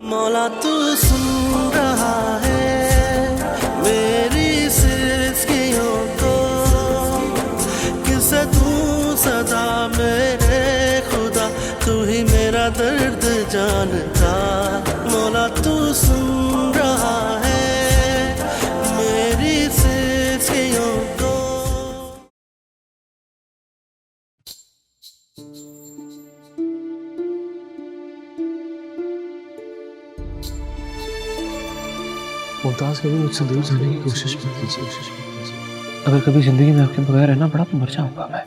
मौला तू सुन रहा है मेरी सिसकियों को, किसे तू सदा मेरे खुदा, तू ही मेरा दर्द जानता। मौला तू सुन रहा है मेरी सिसकियों को। मुमताज कभी मुझसे दूर जाने की कोशिश मत कीजिए। अगर कभी जिंदगी में आपके बगैर रहना पड़ा तो मर जाऊंगा मैं।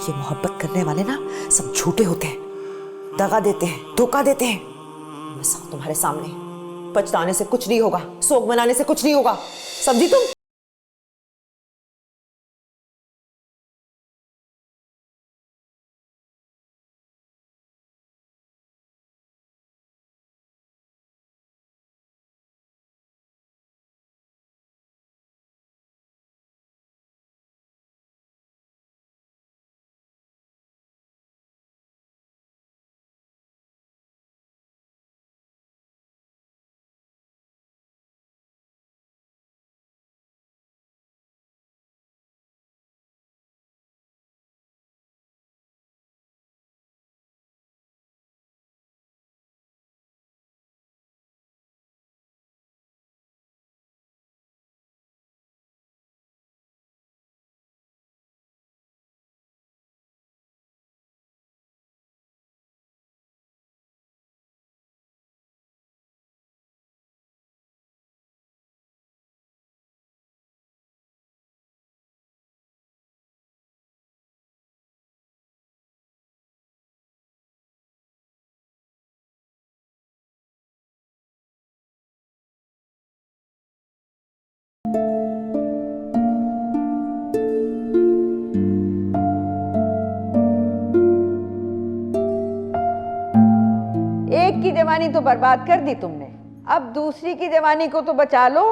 ये मोहब्बत करने वाले ना सब झूठे होते हैं, दगा देते हैं, धोखा देते हैं। मैं सब तुम्हारे सामने, पछताने से कुछ नहीं होगा, सोग मनाने से कुछ नहीं होगा। समझी तुम? एक की जवानी तो बर्बाद कर दी तुमने, अब दूसरी की जवानी को तो बचा लो।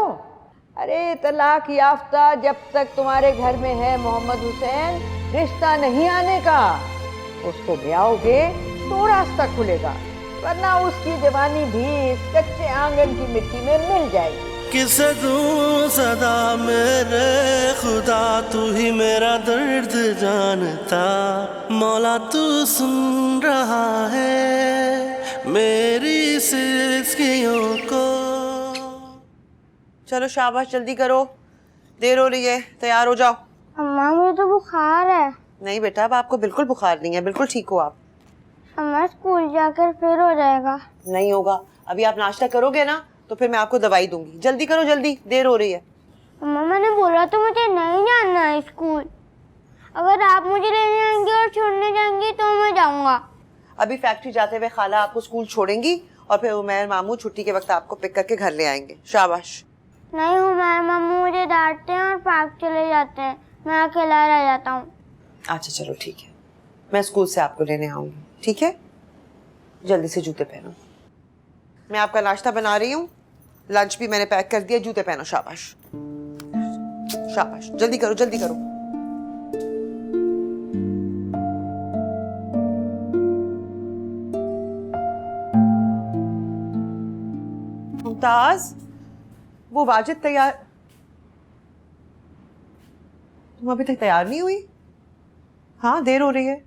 अरे तलाक याफ्ता जब तक तुम्हारे घर में है मोहम्मद हुसैन, रिश्ता नहीं आने का। उसको ब्याहोगे तो रास्ता खुलेगा, वरना उसकी जवानी भी इस कच्चे आंगन की मिट्टी में मिल जाएगी। किसे तू सदा मेरे खुदा, तू ही मेरा दर्द जानता। मौला तू सुन रहा है मेरी सिसकियों को। चलो शाबाश, जल्दी करो, देर हो रही है, तैयार हो जाओ। अम्मा मुझे तो बुखार है। नहीं बेटा, अब आपको बिल्कुल बुखार नहीं है, बिल्कुल ठीक हो आप। अम्मा स्कूल जाकर फिर हो जाएगा। नहीं होगा, अभी आप नाश्ता करोगे ना तो फिर मैं आपको दवाई दूंगी। जल्दी करो, जल्दी, देर हो रही है। अम्मा मैंने बोला तो मुझे नहीं जाना है स्कूल। अगर आप मुझे लेने आएंगे और छोड़ने जाएंगे तो मैं जाऊंगा। अभी फैक्ट्री जाते हुए खाला आपको स्कूल छोड़ेंगी और फिर उमैर मामू छुट्टी के वक्त आपको पिक करके घर ले आएंगे। शाबाश। नहीं, उमैर मामू मुझे डांटते हैं और पार्क चले जाते हैं, मैं अकेला रह जाता हूँ। अच्छा चलो ठीक है, मैं स्कूल से आपको लेने आऊंगी, ठीक है? जल्दी से जूते पहनो। मैं आपका नाश्ता बना रही हूँ, लंच भी मैंने पैक कर दिया, जूते पहनो। शाबाश शाबाश, जल्दी करो, जल्दी करो। मुमताज, वो वाजिद तैयार, तुम अभी तक तैयार नहीं हुई? हाँ, देर हो रही है।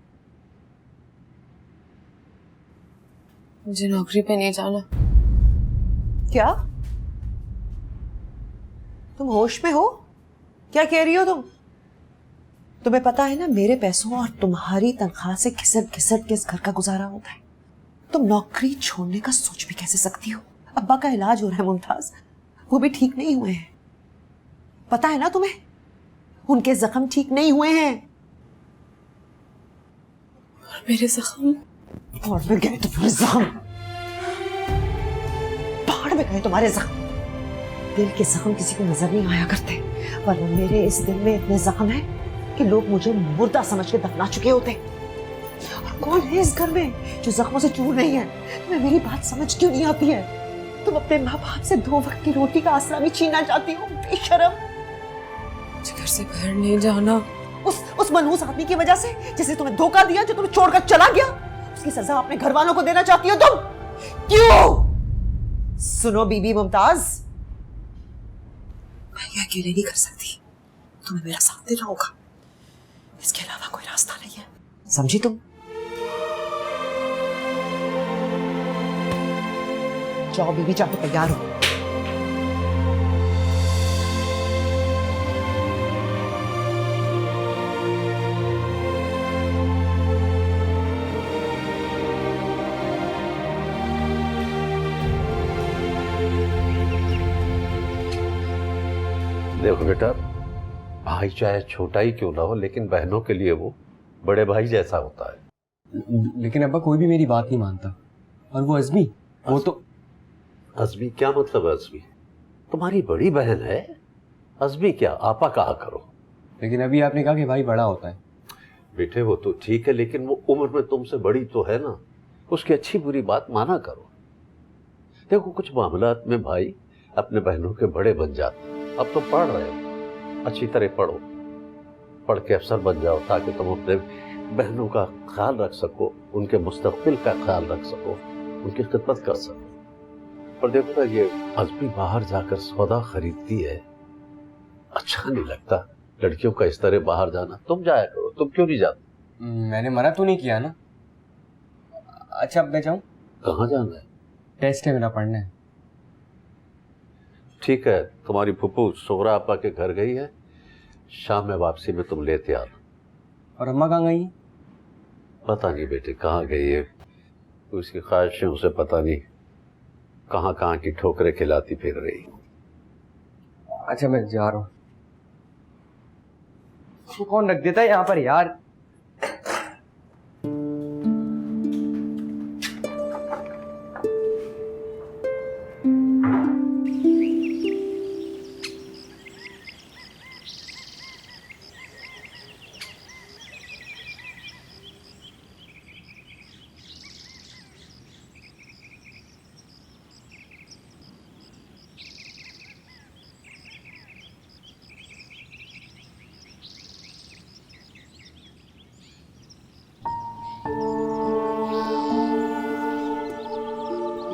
मुझे नौकरी पे नहीं जाना। क्या? तुम होश में हो? क्या कह रही हो तुम? तुम्हें पता है ना, मेरे पैसों और तुम्हारी तनख्वाह से घिसट घिसट के इस घर का गुजारा होता है। तुम नौकरी छोड़ने का सोच भी कैसे सकती हो? अब्बा का इलाज हो रहा है मुमताज, वो भी ठीक नहीं हुए हैं। पता है ना तुम्हें, उनके जख्म ठीक नहीं हुए हैं। और मेरे जख्म? और में गए तुम्हारे जख्म, पहाड़ में गए तुम्हारे जख्म। दिल के जख्म किसी को नजर नहीं आया करते, वरना मेरे इस दिल में इतने जख्म हैं कि लोग मुझे मुर्दा समझ के दफना चुके होते। और कौन है इस घर में जो जख्मों से चूर नहीं है? तुम्हें मेरी बात समझ क्यों नहीं आती है? तुम अपने माँ बाप से 2 वक्त की रोटी का आसरा भी छीनना चाहती हो, बेशरम। मुझे घर से बाहर नहीं जाना। उस मनहूस आदमी की वजह से जिसने तुम्हें धोखा दिया, जो तुम्हें छोड़कर चला गया, उसकी सजा अपने घर वालों को देना चाहती हो तुम? क्यों? सुनो बीबी मुमताज, मैं ये अकेले नहीं कर सकती, तुम्हें मेरा साथ देना होगा। इसके अलावा कोई रास्ता नहीं है, समझी तुम? जाओ बीबी, जाके तैयार हो। देखो बेटा, भाई चाहे छोटा ही क्यों ना हो, लेकिन बहनों के लिए वो बड़े भाई जैसा होता है। लेकिन अब्बा कोई भी मेरी बात नहीं मानता। और वो अज़मी, वो तो अज़मी क्या मतलब है? अज़मी तुम्हारी बड़ी बहन है, अज़मी क्या आपा कहा करो। लेकिन अभी आपने कहा कि भाई बड़ा होता है। बेटे वो तो ठीक है, लेकिन वो उम्र में तुमसे बड़ी तो है ना, उसकी अच्छी बुरी बात माना करो। देखो कुछ मामलात में भाई अपने बहनों के बड़े बन जाते। अब तुम पढ़ रहे हो, अच्छी तरह पढ़ो, पढ़ के अफसर बन जाओ ताकि तुम अपने बहनों का ख्याल रख सको, उनके मुस्तकबिल का ख्याल रख सको, उनकी खिदमत कर सको। पर देखो ना, ये अज़मी बाहर जाकर सौदा खरीदती है, अच्छा नहीं लगता लड़कियों का इस तरह बाहर जाना। तुम जाया करो, तुम क्यों नहीं जाते? मैंने मना तो नहीं किया ना। अच्छा अब मैं जाऊँ? कहाँ जाना है? टेस्ट है मेरा, पढ़ना है। ठीक है, तुम्हारी फुप्पू सोहरा आपा के घर गई है, शाम में वापसी में तुम लेते आना। और अम्मा कहाँ गई? पता नहीं बेटे कहाँ गई है, उसकी ख्वाहिशें उसे पता नहीं कहाँ कहाँ की ठोकरें खिलाती फिर रही। अच्छा मैं जा रहा हूँ। कौन रख देता है यहाँ पर यार?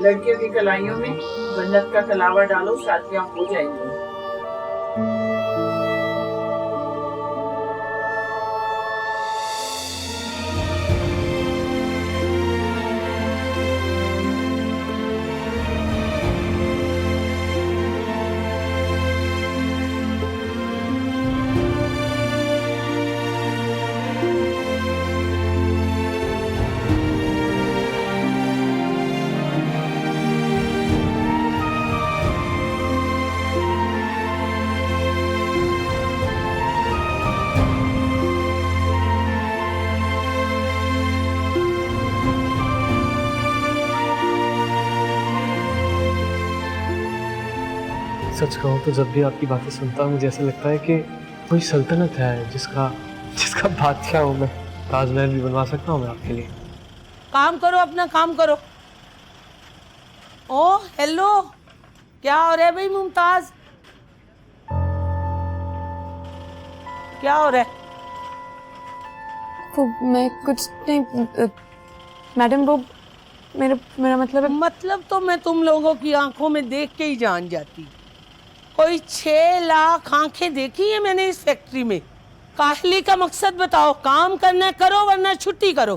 लड़कियों की कलाइयों में जन्नत का कलावा डालो, शादियां हो जाएंगी। सच कहूँ तो जब भी आपकी बातें सुनता हूँ मुझे ऐसा लगता है कि कोई सल्तनत है जिसका बादशाह हूँ मैं। ताजमहल भी बनवा सकता हूँ मैं आपके लिए। काम करो, अपना काम करो। ओ हेलो, क्या हो रहा है भाई मुमताज? क्या हो रहा है? वो मैं कुछ नहीं मैडम, वो मेरा मतलब तो मैं तुम लोगों की आंखों में देख के ही जान जाती। कोई 6 लाख आंखें देखी है मैंने इस फैक्ट्री में। काहली का मकसद बताओ, काम करना करो वरना छुट्टी करो।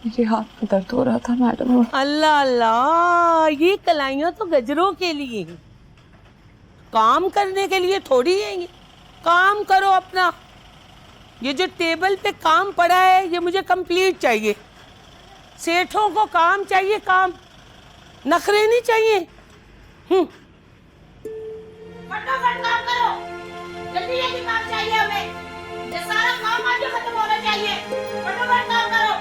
मेरे हाथ में दर्द हो रहा था मैडम। अल्लाह अल्लाह, ये कलाइयां तो गजरों के लिए हैं, काम करने के लिए थोड़ी है ये। काम करो अपना। ये जो टेबल पे काम पड़ा है ये मुझे कंप्लीट चाहिए। सेठों को काम चाहिए, काम, नखरे नहीं चाहिए। फटाफट काम करो, जल्दी जल्दी काम चाहिए हमें। ये सारा काम आज खत्म होना चाहिए। फटाफट काम करो।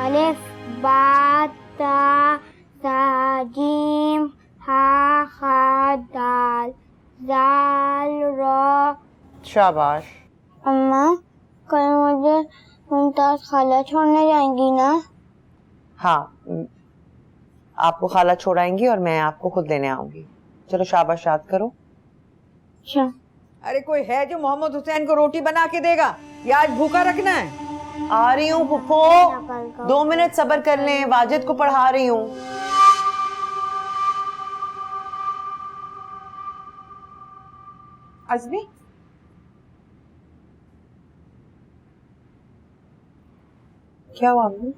अलिफ बा ता सा जीम हा खा दाल जाल रा। शाबाश। अम्मा कल मुझे मुमताज खाला छोड़ने जाएंगी ना? हाँ, आपको खाला छोड़ाएंगी और मैं आपको खुद लेने आऊंगी। चलो शाबाश, याद करो। अच्छा। अरे कोई है जो मोहम्मद हुसैन को रोटी बना के देगा या आज भूखा रखना है? आ रही हूँ फुफ्फो, 2 मिनट सब्र कर लें, वाजिद को पढ़ा रही हूँ। अज़मी, क्या हुआ अम्मी?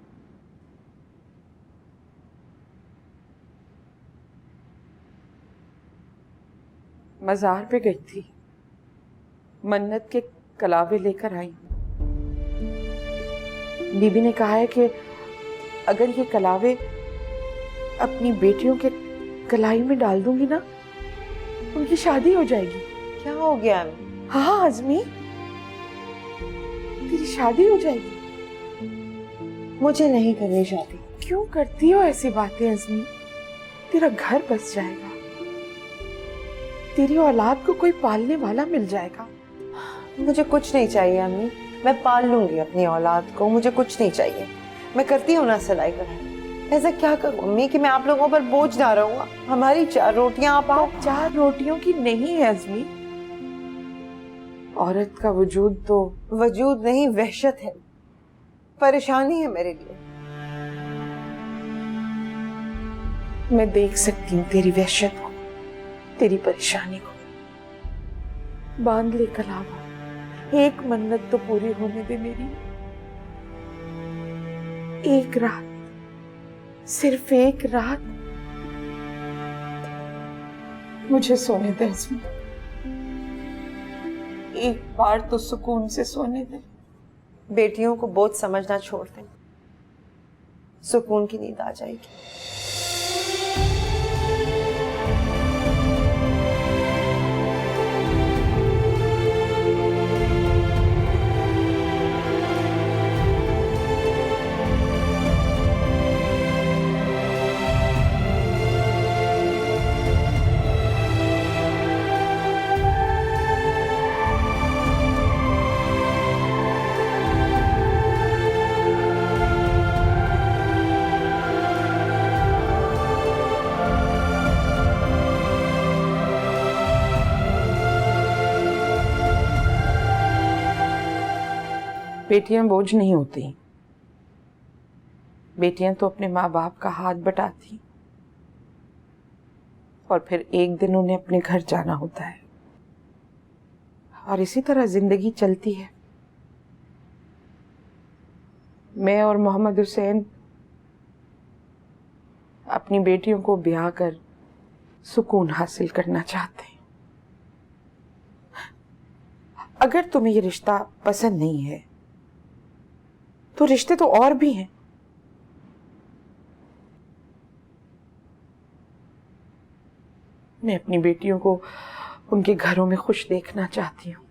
मज़ार पे गई थी, मन्नत के कलावे लेकर आई। बीबी ने कहा है कि अगर ये कलावे अपनी बेटियों के कलाई में डाल दूंगी ना, उनकी शादी हो जाएगी। क्या हो गया अम्मी? हाँ अज़मी, तेरी शादी हो जाएगी। मुझे नहीं करनी शादी। क्यों करती हो ऐसी बातें अज़मी? तेरा घर बस जाएगा, तेरी औलाद को कोई पालने वाला मिल जाएगा। मुझे कुछ नहीं चाहिए अम्मी, मैं पाल लूंगी अपनी औलाद को, मुझे कुछ नहीं चाहिए। मैं करती हूँ ना सिलाई कढ़ाई। ऐसा क्या करूँ अम्मी कि मैं आप लोगों पर बोझ ना रहूँ? हमारी 4 रोटियां आप 4 रोटियों की नहीं है अज़मी। औरत का वजूद तो वजूद नहीं, वहशत है, परेशानी है मेरे लिए। मैं देख सकती हूँ तेरी वहशत को, तेरी परेशानी को। बांध ले कलावा, एक मन्नत तो पूरी होने दे मेरी। एक रात, सिर्फ एक रात मुझे सोने दे अज़मी। एक बार तो सुकून से सोने दे। बेटियों को बोझ समझना छोड़ दें, सुकून की नींद आ जाएगी। बेटियां बोझ नहीं होती, बेटियां तो अपने माँ बाप का हाथ बटाती और फिर एक दिन उन्हें अपने घर जाना होता है। और इसी तरह जिंदगी चलती है। मैं और मोहम्मद हुसैन अपनी बेटियों को ब्याह कर सुकून हासिल करना चाहते हैं। अगर तुम्हें ये रिश्ता पसंद नहीं है तो रिश्ते तो और भी हैं। मैं अपनी बेटियों को उनके घरों में खुश देखना चाहती हूँ।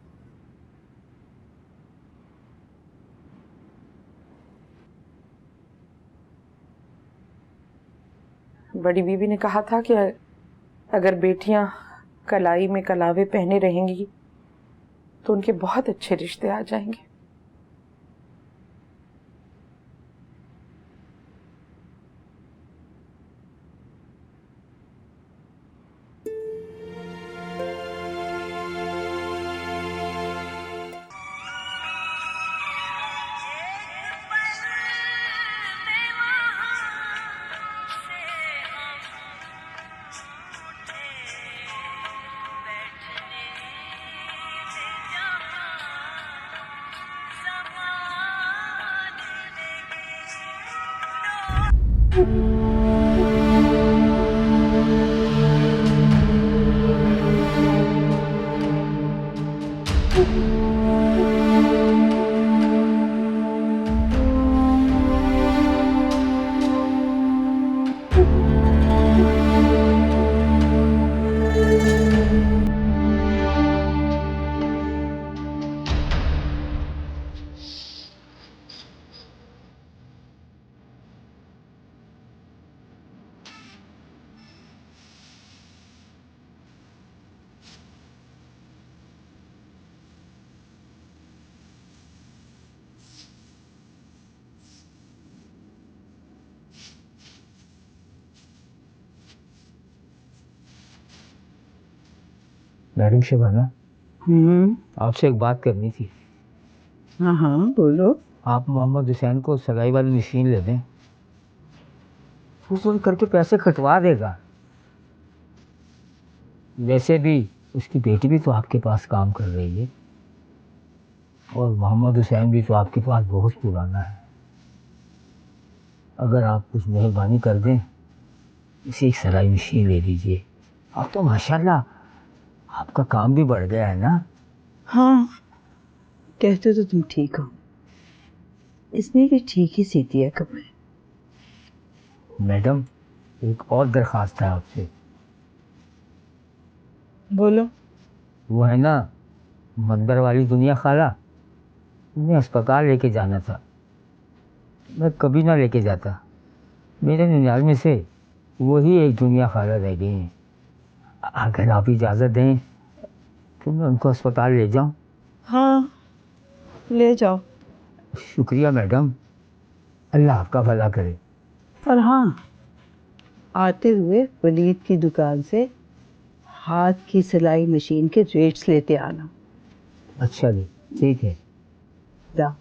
बड़ी बीबी ने कहा था कि अगर बेटियां कलाई में कलावे पहने रहेंगी तो उनके बहुत अच्छे रिश्ते आ जाएंगे। मैडम शबाना, आपसे एक बात करनी थी। हाँ हाँ बोलो। आप मोहम्मद हुसैन को सिलाई वाली मशीन ले दें, वो फोन करके पैसे कटवा देगा। वैसे भी उसकी बेटी भी तो आपके पास काम कर रही है, और मोहम्मद हुसैन भी तो आपके पास बहुत पुराना है। अगर आप कुछ मेहरबानी कर दें, इसे एक सिलाई मशीन ले लीजिए। अब तो माशाल्लाह आपका काम भी बढ़ गया है ना। हाँ कहते तो तुम ठीक हो, इसने भी ठीक ही सीती है कपड़े। मैडम, एक और दरख्वास्त है आपसे। बोलो। वो है ना मंदिर वाली दुनिया खाला, उन्हें अस्पताल लेके जाना था। मैं कभी ना लेके जाता, मेरे 99 से वही एक दुनिया खाला रह गई हैं। अगर आप इजाज़त दें तो मैं उनको अस्पताल ले जाऊं। हाँ ले जाओ। शुक्रिया मैडम, अल्लाह आपका भला करे। और हाँ, आते हुए वलीद की दुकान से हाथ की सिलाई मशीन के रेट्स लेते आना। अच्छा जी, ठीक है। जा।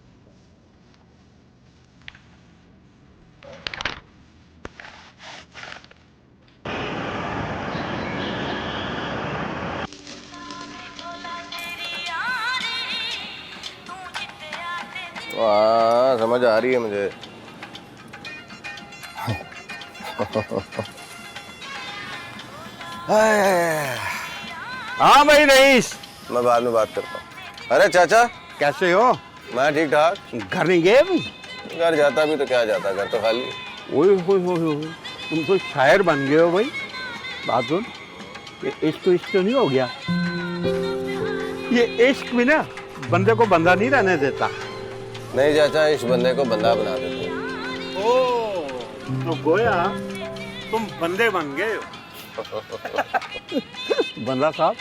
हाँ समझ आ रही है मुझे। हाँ भाई रईस, मैं बाद में बात करता हूँ। अरे चाचा कैसे हो? मैं ठीक ठाक। घर नहीं गए अभी? घर जाता भी तो क्या जाता, घर तो खाली। ओए होए होए होए, तुम तो शायर बन गए हो भाई। बात सुन, ये इश्क तो नहीं हो गया? ये इश्क भी ना बंदे को बंदा नहीं रहने देता। नहीं चाचा, इस बंदे को बंदा बना देते हैं। ओ, तो गोया तुम बंदे बन गए हो। बंदा साहब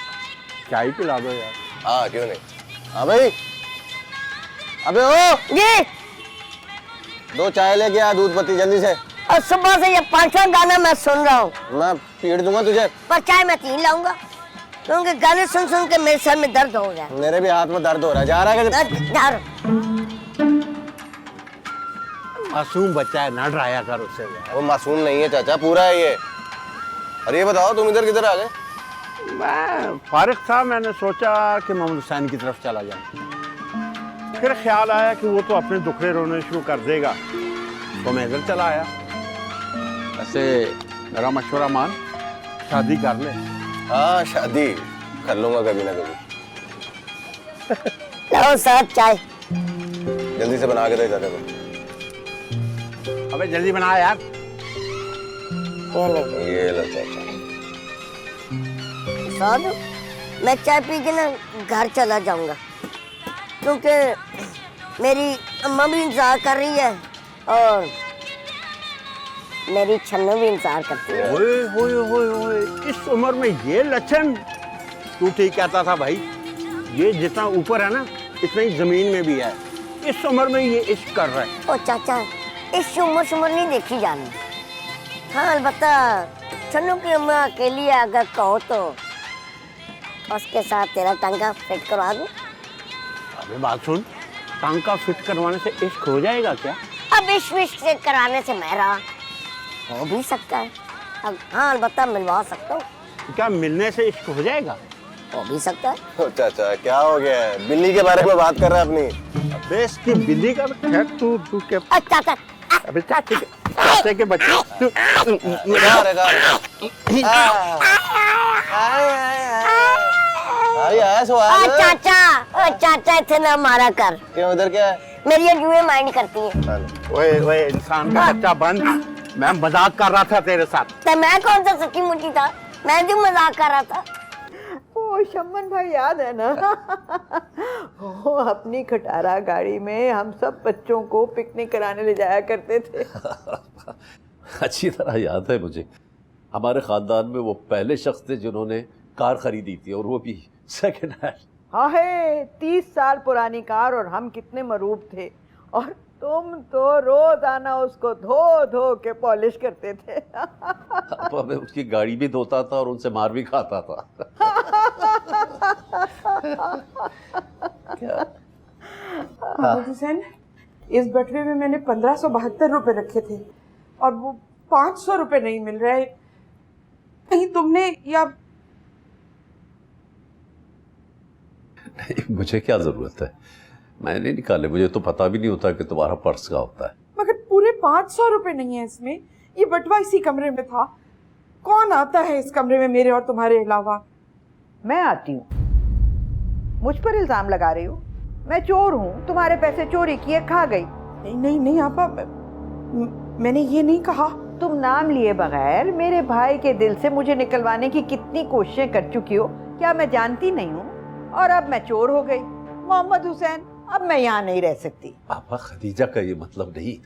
चाय पिला दो यार। हाँ क्यों नहीं। हाँ भाई, अबे ओ जी, 2 चाय लेके आ, दूध पत्ती जल्दी से। और सुबह से ये 5वां गाना मैं सुन रहा हूँ। मैं पीट दूंगा तुझे। पर चाय मैं 3 लाऊंगा, क्योंकि गाने सुन सुन के मेरे सर में दर्द हो गया। मेरे भी हाथ में दर्द हो रहा है। जा रहा है मासूम बच्चा है, ना डराया कर उससे। वो मासूम नहीं है चाचा, पूरा है ये। अरे ये बताओ तुम इधर किधर आ गए? मैं फारिग था, मैंने सोचा कि मोहम्मद हुसैन की तरफ चला जाऊं। फिर ख्याल आया कि वो तो अपने दुखड़े रोने शुरू कर देगा, तो मैं इधर चला आया। ऐसे मेरा मशवरा मान, शादी कर ले। हाँ शादी कर लूंगा कभी ना कभी। लाओ साहब चाय। जल्दी से बना के दे चाचा को। अबे जल्दी बना यार। ये लो चाचा। साहब मैं चाय पी के ना घर चला जाऊंगा, क्योंकि मेरी अम्मा भी इंतजार कर रही है और मेरी छन्नू भी इंतजार करती है। ओए होए होए होए, इस उम्र में ये लक्षण? तू ठीक कहता था भाई, ये जितना ऊपर है ना इतना ही जमीन में भी है। इस उम्र में ये इश्क कर रहा है। ओ चाचा, इस उम्र नहीं देखी जानी। हाँ अलबत्ता छन्नू की अम्मा अकेली है, अगर कहो तो उसके साथ तेरा टांका फिट करवा दूं। अबे बात सुन, टांका फिट करवाने से इश्क हो जाएगा क्या? अब इश्क से कराने से मेरा हो भी सकता है। अब हाँ अलबत्ता मिलवा सकता हूँ। क्या मिलने से इश्क हो जाएगा? हो भी सकता है। चाचा क्या हो गया है? बिल्ली के बारे में बात कर रहा है अपनी। अबे इसकी बिल्ली का खैर तू के। अच्छा अबे चाचे के बच्चे चाचा इतने ना मारा कर। क्यों, उधर क्या है? मेरी ये जुए माइंड करती है। ओए ओए इंसान का बच्चा बंद, मैं मजाक कर रहा था तेरे साथ। तो मैं कौन सा सच्ची मुच्ची था, मैं भी मजाक कर रहा था। ओ शम्मन भाई याद है ना? वो अपनी खटारा गाड़ी में हम सब बच्चों को पिकनिक कराने ले जाया करते थे। अच्छी तरह याद है मुझे। हमारे खानदान में वो पहले शख्स थे जिन्होंने कार खरीदी थी, और वो भी सेकंड हैंड। हाँ है, 30 साल पुरानी कार, और हम कितने मरूब थे। और तुम तो रोजाना उसको धो धो के पॉलिश करते थे। अब मैं उसकी गाड़ी भी धोता था और उनसे मार भी खाता था। मोहम्मद हुसैन, इस बटवे में मैंने 1572 रुपए रखे थे और वो 500 रुपए नहीं मिल रहे। कहीं तुमने या नहीं, मुझे क्या जरूरत है, मैंने निकाले, मुझे तो पता भी नहीं होता कि तुम्हारा पर्स का होता है। मगर पूरे 500 रुपए नहीं है इसमें। ये बटवा इसी कमरे में था। कौन आता है इस कमरे में मेरे और तुम्हारे अलावा? मैं आती हूँ। मुझ पर इल्जाम लगा रही हो? मैं चोर हूँ, तुम्हारे पैसे चोरी किए खा गई। नहीं नहीं नहीं आपा, मैंने ये नहीं कहा। तुम नाम लिए बगैर मेरे भाई के दिल से मुझे निकलवाने की कितनी कोशिशें कर चुकी हो, क्या मैं जानती नहीं हूँ? और अब मैं चोर हो गई। मोहम्मद हुसैन, अब मैं यहाँ नहीं रह सकती। पापा, खदीजा का ये मतलब नहीं।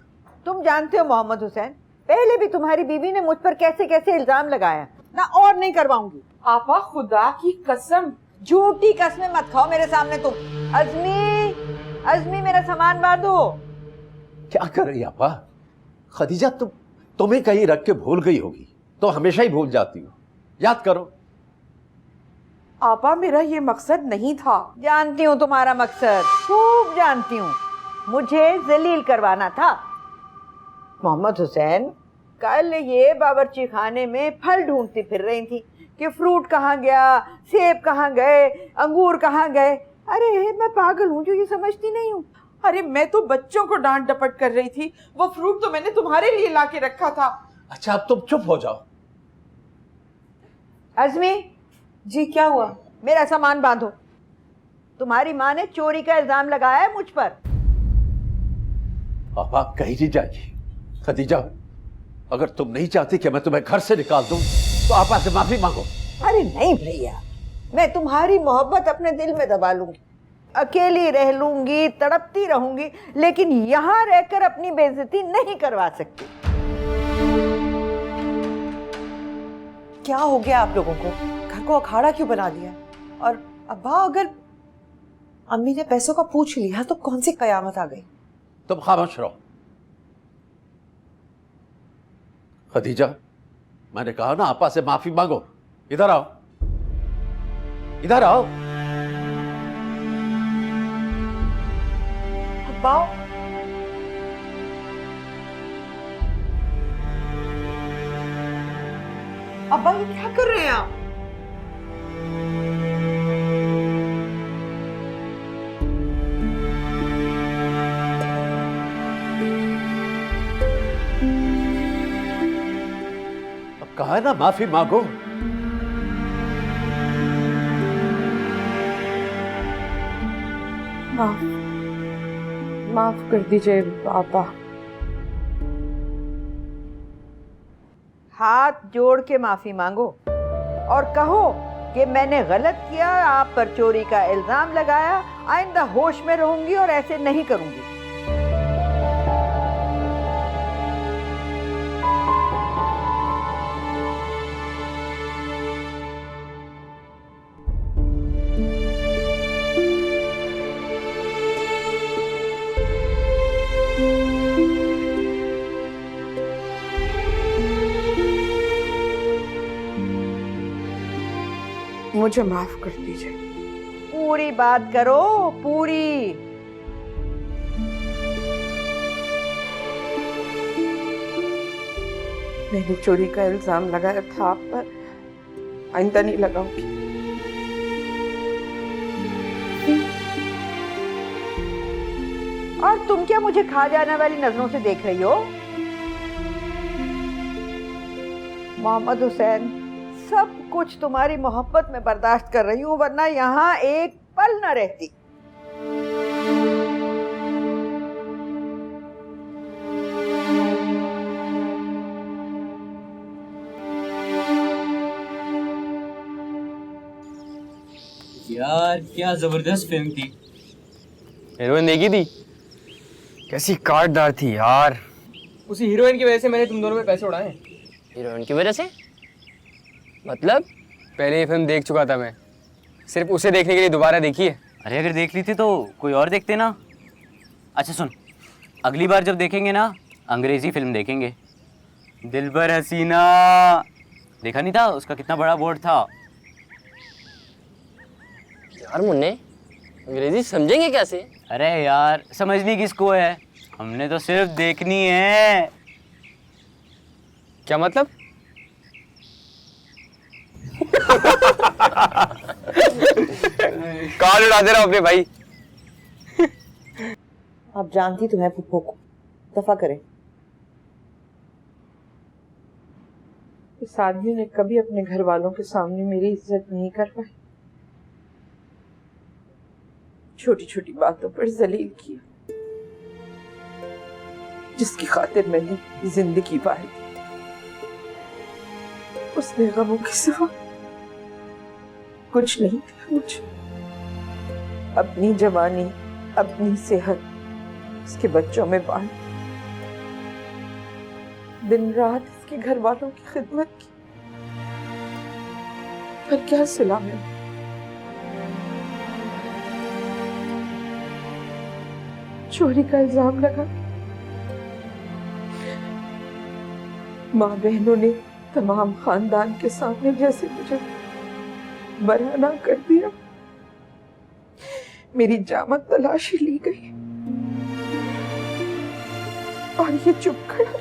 तुम जानते हो मोहम्मद हुसैन, पहले भी तुम्हारी बीवी ने मुझ पर कैसे कैसे इल्जाम लगाया ना, और नहीं करवाऊंगी। आपा, खुदा की कसम, झूठी कसमें मत खाओ मेरे सामने तुम। अज़मी, अज़मी, मेरा सामान बांधो। क्या कर रही आपा? खदीजा तुम्हें कहीं रख के भूल गई होगी, तो हमेशा ही भूल जाती हो, याद करो। आपा, मेरा ये मकसद नहीं था। जानती हूँ तुम्हारा मकसद, खूब जानती हूँ। मुझे जलील करवाना था। मोहम्मद हुसैन, कल ये बावर्ची खाने में फल ढूंढती फिर रही थी कि फ्रूट कहाँ गया, सेब कहाँ गए, अंगूर कहाँ गए। अरे मैं पागल हूँ जो ये समझती नहीं हूँ। अरे मैं तो बच्चों को डांट डपट कर रही थी, वो फ्रूट तो मैंने तुम्हारे लिए ला के रखा था। अच्छा, अब तुम चुप हो जाओ। अज़मी जी, क्या हुआ? मेरा सामान बांधो। तुम्हारी माँ ने चोरी का इल्जाम लगाया है मुझ पर। अब आप कहीं नहीं जाएगी खदीजा। अगर तुम नहीं चाहती कि मैं तुम्हें घर से निकाल दूं, तो आप आपसे माफी मांगो। अरे नहीं भैया, मैं तुम्हारी मोहब्बत अपने दिल में दबा लूंगी, अकेली रह लूंगी, तड़पती रहूंगी, लेकिन यहाँ रहकर अपनी बेइज्जती नहीं करवा सकती। क्या हो गया आप लोगों को? घर को अखाड़ा क्यों बना दिया? और अब्बा, अगर अम्मी ने पैसों का पूछ लिया तो कौन सी कयामत आ गई? तुम खामोश रहो। खदीजा, मैंने कहा ना, आपा से माफी मांगो। इधर आओ, इधर आओ। अब्बा, अब्बा, ये क्या कर रहे हैं आप? अब कहा है ना, माफी मांगो। माफ कर दीजिए पापा। हाथ जोड़ के माफी मांगो और कहो कि मैंने गलत किया, आप पर चोरी का इल्जाम लगाया, आइंदा होश में रहूंगी और ऐसे नहीं करूंगी। मुझे माफ कर दीजिए। पूरी बात करो, पूरी। मैंने चोरी का इल्जाम लगाया था आप पर, आइंदा नहीं लगाऊंगी। और तुम क्या मुझे खा जाने वाली नजरों से देख रही हो? मोहम्मद हुसैन, सब कुछ तुम्हारी मोहब्बत में बर्दाश्त कर रही हूँ, वरना यहाँ एक पल न रहती। यार क्या जबरदस्त फिल्म थी। हीरोइन देखी थी? कैसी काटदार थी यार। उसी हीरोइन की वजह से मैंने तुम दोनों में पैसे उड़ाए। हीरोइन की वजह से? मतलब? पहले ये फिल्म देख चुका था मैं, सिर्फ उसे देखने के लिए दोबारा देखी है। अरे अगर देख ली थी तो कोई और देखते ना। अच्छा सुन, अगली बार जब देखेंगे ना अंग्रेजी फिल्म देखेंगे। दिलबर हसीना देखा नहीं था उसका कितना बड़ा बोर्ड था। यार मुन्ने अंग्रेजी समझेंगे कैसे? अरे यार समझनी किसको है, हमने तो सिर्फ देखनी है। क्या मतलब? कॉल उड़ा दे रहा हूं अपने भाई। आप जानती तो है फुप्पो को, दफा करें। इस आदमी ने कभी अपने घर वालों के सामने मेरी इज्जत नहीं कर पाई, छोटी छोटी बातों पर जलील किया, जिसकी खातिर मैंने जिंदगी पाई थी। उसने गमों के सिवा कुछ नहीं दिया मुझे। अपनी जवानी, अपनी सेहत उसके बच्चों में बांट, दिन रात इसके घर वालों की खिदमत की। पर क्या सिला में चोरी का इल्जाम लगा। माँ बहनों ने तमाम खानदान के सामने जैसे मुझे बराना कर दिया। मेरी जामत तलाशी ली गई और ये चुप खड़ा।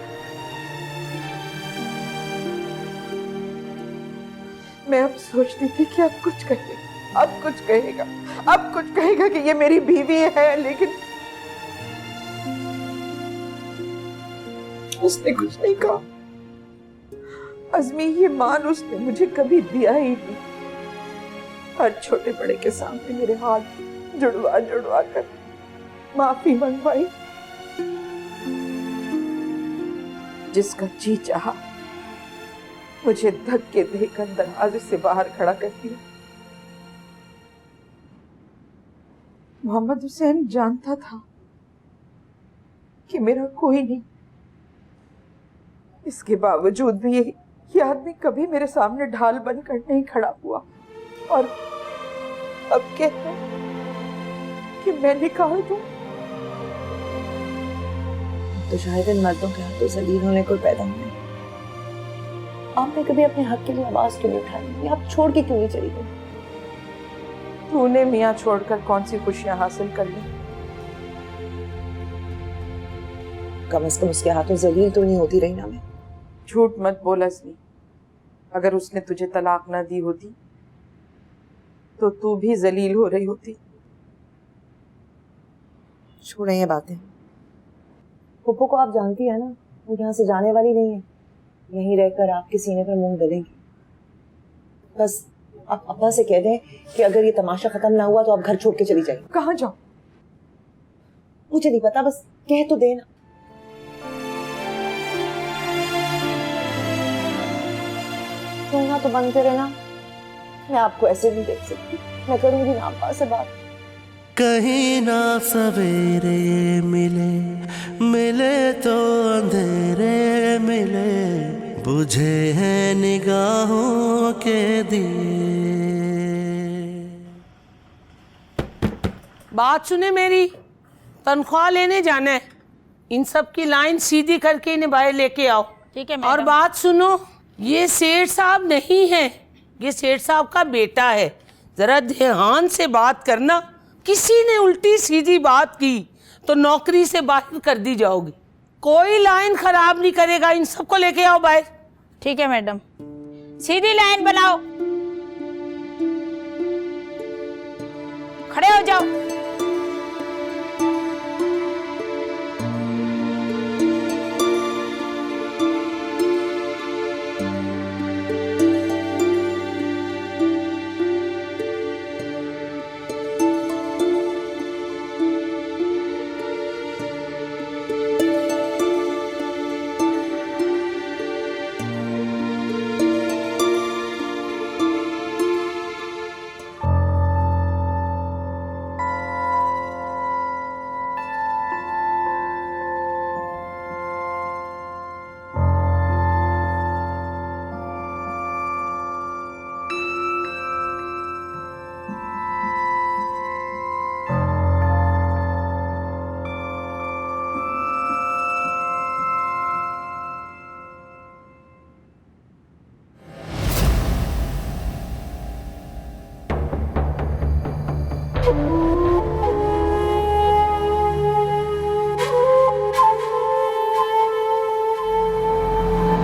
मैं अब सोचती थी कि अब कुछ कहेगा, अब कुछ कहेगा, अब कुछ कहेगा कि ये मेरी बीवी है, लेकिन उसने कुछ नहीं कहा। अज़मी, ये मान उसने मुझे कभी दिया ही नहीं। हर छोटे बड़े के सामने मेरे हाथ जुड़वा जुड़वा कर माफी मंगवाई। जिसका जी चाहा मुझे धक्के देकर दरवाजे से बाहर खड़ा कर दिया। मोहम्मद हुसैन जानता था कि मेरा कोई नहीं, इसके बावजूद भी ये आदमी कभी मेरे सामने ढाल बनकर नहीं खड़ा हुआ। और अब कहते हैं कि मैं निकाल दूं। तो शायद इन मर्दों के हाथों जलील होने को पैदा हुए। आपने कभी अपने हक के लिए आवाज क्यों नहीं उठाई? आप छोड़ के क्यों नहीं चली गई? तूने मियाँ छोड़कर कौन सी खुशियां हासिल कर ली? कम से कम उसके हाथों जलील तो नहीं होती रही ना मैं। झूठ मत बोल अज़मी। अगर उसने तुझे तलाक ना दी होती तो तू भी जलील हो रही होती। छोड़े ये बातें। पुप्पो को आप जानती है ना, वो यहाँ से जाने वाली नहीं है। यहीं रहकर आपके सीने पर मुंह दलेंगी। बस आप अब्बा से कह दें कि अगर ये तमाशा खत्म ना हुआ तो आप घर छोड़ के चली जाइए। कहाँ जाओ? मुझे नहीं पता, बस कह तो देना। रोना तो बंद करे ना, मैं आपको ऐसे नहीं देख सकती। मैं करूंगी ना अब्बा से बात। कहीं ना सवेरे मिले, मिले तो अंधेरे मिले, बुझे हैं निगाहों के दिए। बात सुने मेरी, तनख्वाह लेने जाना है। इन सब की लाइन सीधी करके इन्हें बाहर लेके आओ। ठीक है और मैडम। बात सुनो, ये सेठ साहब नहीं है, ये सेठ साहब का बेटा है। जरा ध्यान से बात करना। किसी ने उल्टी सीधी बात की तो नौकरी से बाहर कर दी जाओगी। कोई लाइन खराब नहीं करेगा। इन सबको लेके आओ बाहर। ठीक है मैडम, सीधी लाइन बनाओ, खड़े हो जाओ।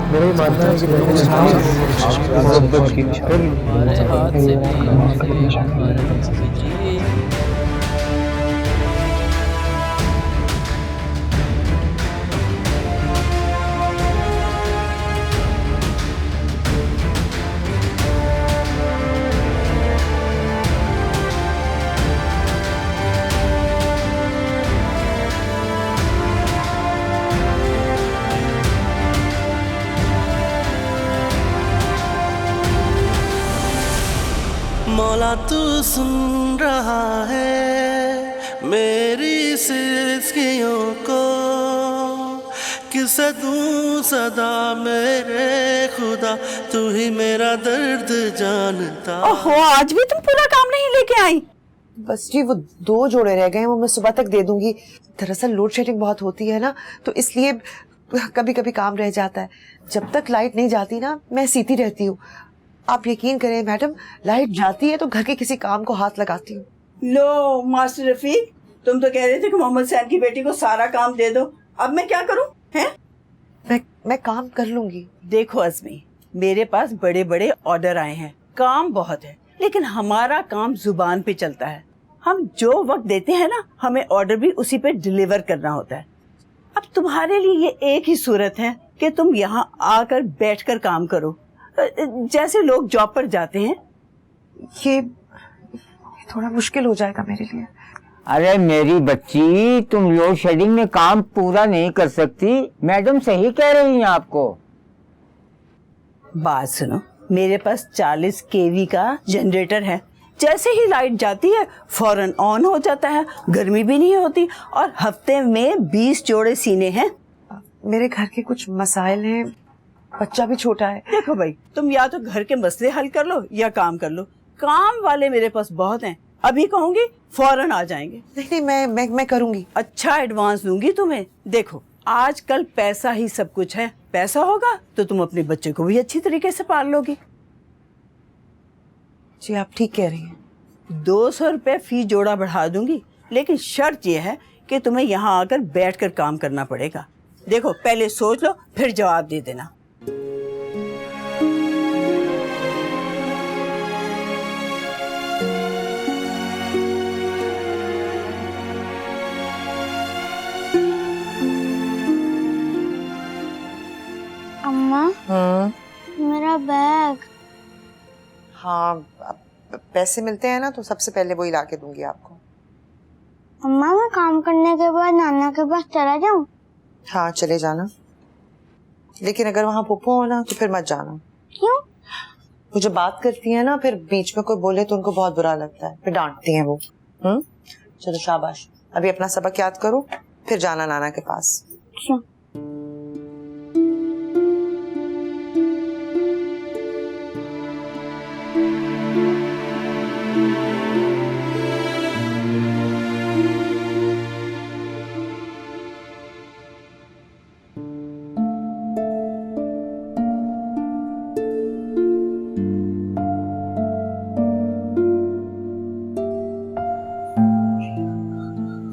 मेरा ये मानना है कि मौला तू सुन रहा है मेरी सिसकियों को, किसे दूं सदा मेरे खुदा, तू ही मेरा दर्द जानता। ओहो, आज भी तुम पूरा काम नहीं लेके आई? बस जी वो 2 जोड़े रह गए हैं, वो मैं सुबह तक दे दूंगी। दरअसल लोड शेडिंग बहुत होती है ना, तो इसलिए कभी कभी काम रह जाता है। जब तक लाइट नहीं जाती ना मैं सीती रहती हूँ। आप यकीन करें मैडम, लाइट जाती है तो घर के किसी काम को हाथ लगाती हूँ। लो मास्टर रफीक, तुम तो कह रहे थे कि मोहम्मद सैन की बेटी को सारा काम दे दो, अब मैं क्या करूँ? हैं? मैं काम कर लूंगी। देखो अज़मी, मेरे पास बड़े बड़े ऑर्डर आए हैं, काम बहुत है, लेकिन हमारा काम जुबान पे चलता है। हम जो वक्त देते हैं ना, हमें ऑर्डर भी उसी पे डिलीवर करना होता है। अब तुम्हारे लिए ये एक ही सूरत है कि तुम यहाँ आकर बैठकर काम करो, जैसे लोग जॉब पर जाते हैं। ये थोड़ा मुश्किल हो जाएगा मेरे लिए। अरे मेरी बच्ची, तुम लोड शेडिंग में काम पूरा नहीं कर सकती, मैडम सही कह रही हैं आपको। बात सुनो, मेरे पास 40 kV का जनरेटर है, जैसे ही लाइट जाती है फौरन ऑन हो जाता है, गर्मी भी नहीं होती, और हफ्ते में 20 जोड़े सीने हैं। मेरे घर के कुछ मसाइल हैं, बच्चा भी छोटा है। देखो भाई, तुम या तो घर के मसले हल कर लो या काम कर लो। काम वाले मेरे पास बहुत हैं, अभी कहूंगी फौरन आ जाएंगे। नहीं, मैं करूंगी। अच्छा एडवांस दूंगी तुम्हें। देखो आजकल पैसा ही सब कुछ है, पैसा होगा तो तुम अपने बच्चे को भी अच्छी तरीके से पाल लोगी। जी आप ठीक कह रही हैं। 200 रुपए फी जोड़ा बढ़ा दूंगी, लेकिन शर्त यह है कि तुम्हें यहाँ आकर बैठकर काम करना पड़ेगा। देखो पहले सोच लो, फिर जवाब दे देना। अम्मा, मेरा बैग। हाँ, पैसे मिलते हैं ना तो सबसे पहले वही ला के दूंगी आपको। अम्मा, मैं काम करने के बाद नाना के पास चला जाऊं? हाँ चले जाना, लेकिन अगर वहाँ पुप्पो हो ना तो फिर मत जाना। क्यों? वो जब बात करती है ना, फिर बीच में कोई बोले तो उनको बहुत बुरा लगता है, फिर डांटती हैं वो। चलो शाबाश, अभी अपना सबक याद करो, फिर जाना नाना के पास। अच्छा।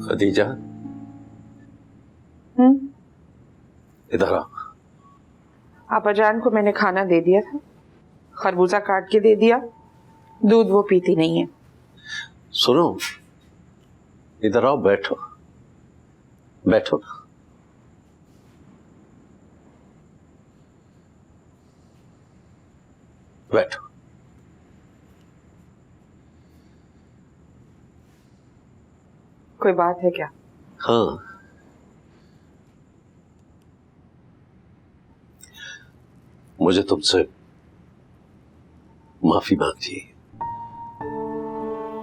खदीजा, इधर आ। अब्बाजान को मैंने खाना दे दिया था, खरबूजा काट के दे दिया, दूध वो पीती नहीं है। सुनो, इधर आओ, बैठो बैठो ना। बैठो। कोई बात है क्या? हाँ, मुझे तुमसे माफी मांगनी है।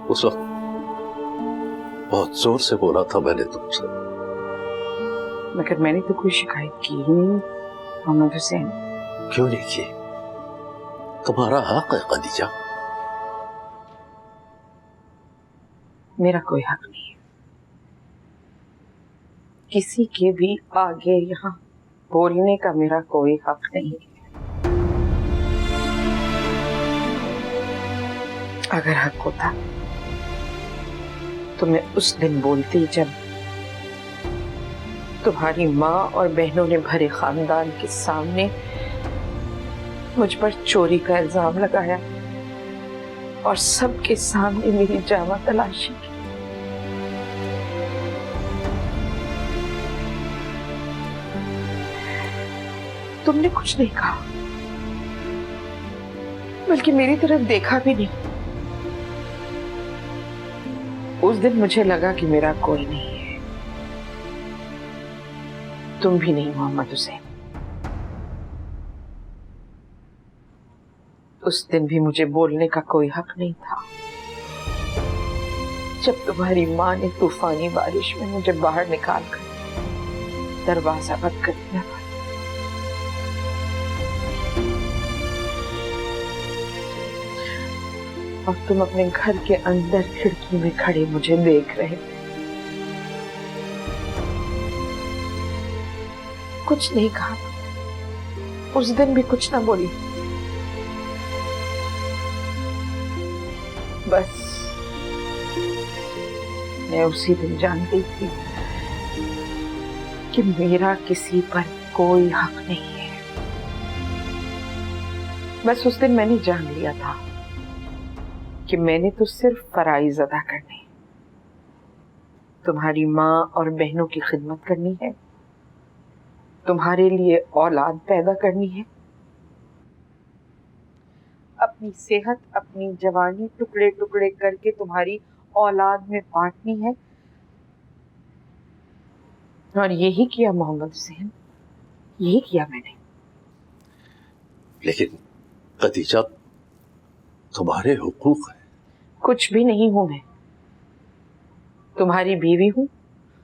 उस वक्त बहुत जोर से बोला था मैंने तुमसे, मगर मैंने तो कोई शिकायत की ही नहीं मोहम्मद हुसैन। क्यों नहीं की? तुम्हारा हक है खदीजा। मेरा कोई हक नहीं है, किसी के भी आगे यहाँ बोलने का मेरा कोई हक नहीं है। अगर हक होता तो मैं उस दिन बोलती जब तुम्हारी माँ और बहनों ने भरे खानदान के सामने मुझ पर चोरी का इल्जाम लगाया और सबके सामने मेरी जामा तलाशी की। तुमने कुछ नहीं कहा, बल्कि मेरी तरफ देखा भी नहीं। उस दिन मुझे लगा कि मेरा कोई नहीं है, तुम भी नहीं मोहम्मद हुसैन। उस दिन भी मुझे बोलने का कोई हक नहीं था। जब तुम्हारी माँ ने तूफानी बारिश में मुझे बाहर निकाल कर दरवाजा बंद कर दिया और तुम अपने घर के अंदर खिड़की में खड़े मुझे देख रहे थे। कुछ नहीं कहा, उस दिन भी कुछ ना बोली। बस मैं उसी दिन जान गई थी कि मेरा किसी पर कोई हक नहीं है। बस उस दिन मैंने जान लिया था कि मैंने तो सिर्फ फराइज अदा करने, तुम्हारी माँ और बहनों की खिदमत करनी है, तुम्हारे लिए औलाद पैदा करनी है, अपनी सेहत अपनी जवानी टुकड़े टुकड़े करके तुम्हारी औलाद में बांटनी है। और यही किया मोहम्मद हुसैन, यही किया मैंने। लेकिन खदीजा, तुम्हारे हुकूक है। कुछ भी नहीं हूं मैं, तुम्हारी बीवी हूं,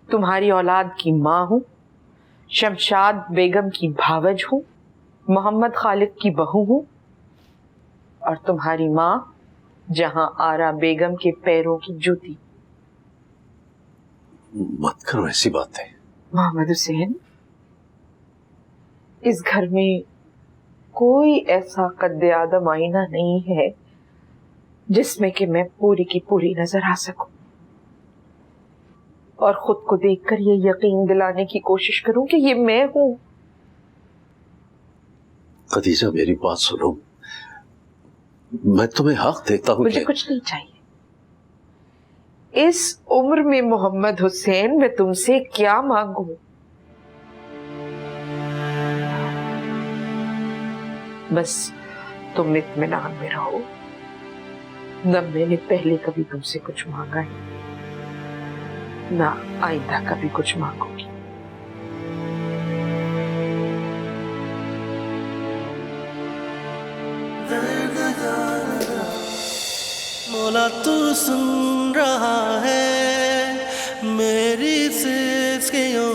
तुम्हारी औलाद की माँ हूं, शमशाद बेगम की भावज हूं, मोहम्मद खालिद की बहू हूं और तुम्हारी माँ जहां आरा बेगम के पैरों की जूती। मत करो ऐसी बातें मोहम्मद हुसैन, इस घर में कोई ऐसा कद्दे आदम आईना नहीं है जिसमें कि मैं पूरी की पूरी नजर आ सकूं और खुद को देखकर ये यकीन दिलाने की कोशिश करूं कि ये मैं हूं। खदीजा, मेरी बात सुनो, मैं तुम्हें हक देता हूं। मुझे कुछ नहीं चाहिए। इस उम्र में मोहम्मद हुसैन मैं तुमसे क्या मांगू? बस तुम इत्मीनान में रहो, न मैंने पहले कभी तुमसे कुछ मांगा है, ना आइंदा कभी कुछ मांगूंगी। मौला तू सुन रहा है मेरी सिसकियों